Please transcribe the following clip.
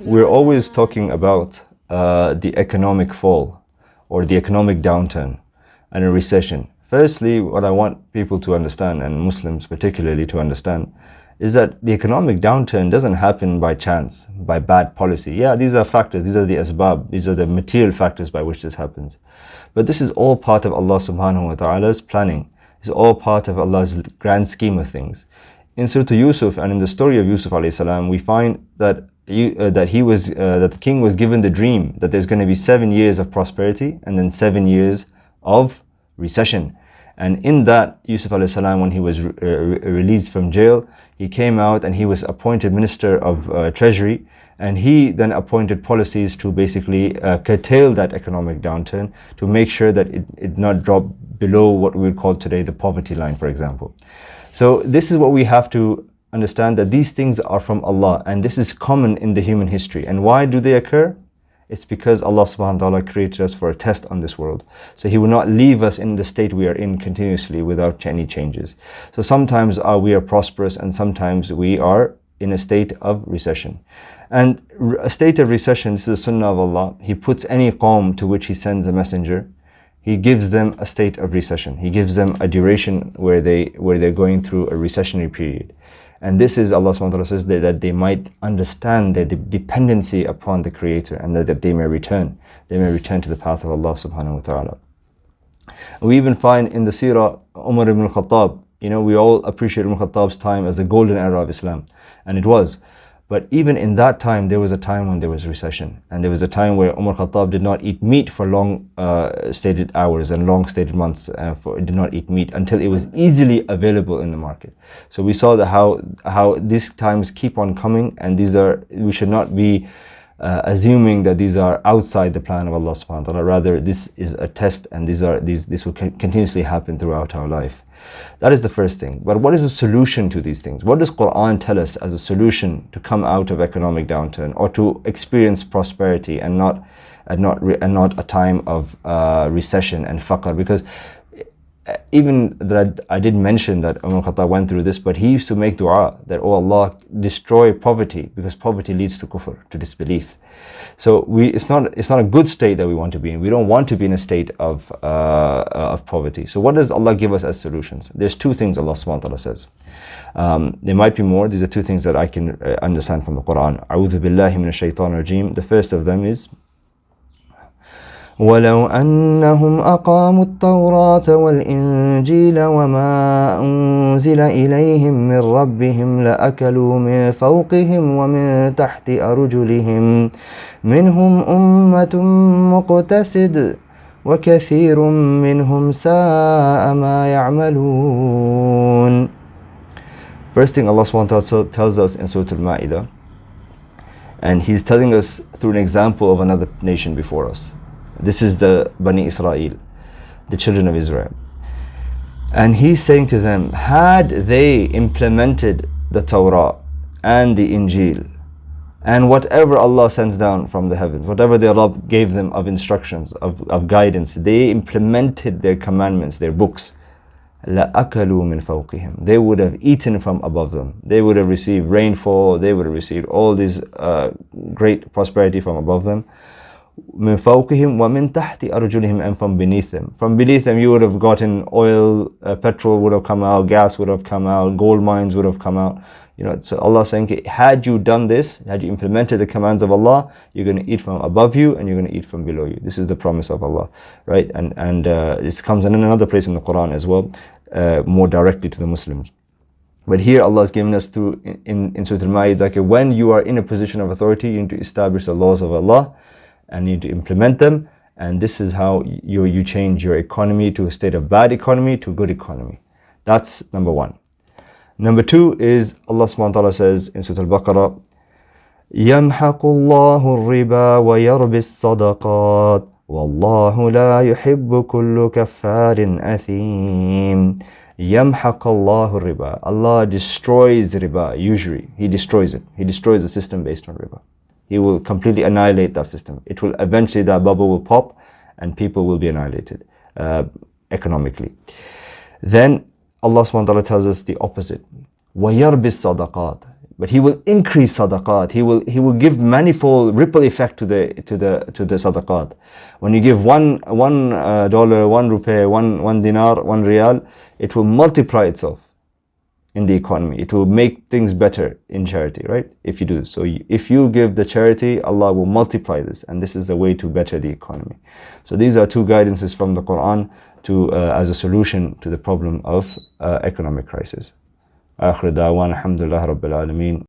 We're always talking about the economic fall or the economic downturn and a recession. Firstly, what I want people to understand, and Muslims particularly to understand, is that the economic downturn doesn't happen by chance, by bad policy. Yeah, these are factors, these are the asbab, these are the material factors by which this happens. But this is all part of Allah subhanahu wa ta'ala's planning. It's all part of Allah's grand scheme of things. In Surah Yusuf and in the story of Yusuf alayhi salam, we find that the king was given the dream that there's going to be 7 years of prosperity and then 7 years of recession. And in that, Yusuf alayhi salam, when he was released from jail, he came out and he was appointed Minister of Treasury, and he then appointed policies to basically curtail that economic downturn, to make sure that it not drop below what we would call today the poverty line, for example. So this is what we have to understand, that these things are from Allah, and this is common in the human history. And why do they occur? It's because Allah subhanahu wa ta'ala created us for a test on this world. So He will not leave us in the state we are in continuously without any changes. So sometimes we are prosperous and sometimes we are in a state of recession. And a state of recession, this is the sunnah of Allah. He puts any qawm to which He sends a messenger, He gives them a state of recession. He gives them a duration where they're going through a recessionary period. And this is, Allah subhanahu wa ta'ala says, that they might understand their dependency upon the Creator, and that they may return. They may return to the path of Allah subhanahu wa ta'ala. We even find in the seerah Umar ibn al-Khattab, we all appreciate Umar ibn al-Khattab's time as the golden era of Islam. And it was. But even in that time, there was a time when there was recession. And there was a time where Umar Khattab did not eat meat for long stated hours and long stated months. Did not eat meat until it was easily available in the market. So we saw that how these times keep on coming, and we should not be assuming that these are outside the plan of Allah subhanahu wa ta'ala. Rather, this is a test, and this will continuously happen throughout our life. That is the first thing. But what is the solution to these things? What does Quran tell us as a solution to come out of economic downturn, or to experience prosperity and not a time of recession and faqr? Because even that I did mention that Umar Khattab went through this, but he used to make dua that, oh Allah, destroy poverty, because poverty leads to kufr, to disbelief. So it's not a good state that we want to be in. We don't want to be in a state of poverty. So what does Allah give us as solutions? There's two things Allah subhanahu wa ta'ala says. There might be more. These are two things that I can understand from the Quran. A'udhu billahi minash shaitanir rajeem. The first of them is وَلَوْ أَنَّهُمْ أَقَامُوا التَّوْرَاةَ وَالْإِنْجِيلَ وَمَا أُنْزِلَ إِلَيْهِمْ مِنْ رَبِّهِمْ لَأَكَلُوا مِنْ فَوْقِهِمْ وَمِنْ تَحْتِ أَرْجُلِهِمْ مِنْهُمْ أُمَّةٌ مُقْتَصِدَةٌ وَكَثِيرٌ مِنْهُمْ سَاءَ مَا يَعْمَلُونَ. First thing Allah SWT tells us in Surah Al-Ma'idah, and He's telling us through an example of another nation before us. This is the Bani Israel, the children of Israel. And He's saying to them, had they implemented the Torah and the Injil and whatever Allah sends down from the heavens, whatever their Rabb gave them of instructions, of guidance, they implemented their commandments, their books, لَأَكَلُوا مِنْ فَوْقِهِمْ. They would have eaten from above them. They would have received rainfall. They would have received all this great prosperity from above them. مِنْ فَوْقِهِمْ وَمِنْ تَحْتِ أَرْجُلِهِمْ, and from beneath them. From beneath them you would have gotten oil, petrol would have come out, gas would have come out, gold mines would have come out. So Allah is saying, had you done this, had you implemented the commands of Allah, you're going to eat from above you and you're going to eat from below you. This is the promise of Allah, right? And this comes in another place in the Quran as well, more directly to the Muslims. But here Allah is giving us through in Surah Al-Ma'idah, when you are in a position of authority, you need to establish the laws of Allah and you need to implement them. And this is how you change your economy to a state of bad economy to good economy. That's number one. Number two is Allah subhanahu wa ta'ala says in Surah Al-Baqarah, يَمْحَقُ اللَّهُ الرِّبَا وَيَرْبِي الصَّدَقَاتِ وَاللَّهُ لَا يُحِبُّ كُلُّ كَفَّارٍ أَثِيمٍ. يَمْحَقَ اللَّهُ الرِّبَا. Allah destroys riba, usury. He destroys it. He destroys the system based on riba. He will completely annihilate that system. It will eventually, that bubble will pop and people will be annihilated economically. Then Allah subhanahu wa ta'ala tells us the opposite. وَيَرْبِ الصَّدَقَاتِ. but He will increase sadaqat. He will give manifold ripple effect to the sadaqat. When you give $1, 1 rupee, one dinar, 1 riyal, it will multiply itself in the economy. It will make things better in charity, right? If you do. So if you give the charity, Allah will multiply this, and this is the way to better the economy. So these are two guidances from the Quran to as a solution to the problem of economic crisis. آخر دعوانا الحمد لله رب العالمين.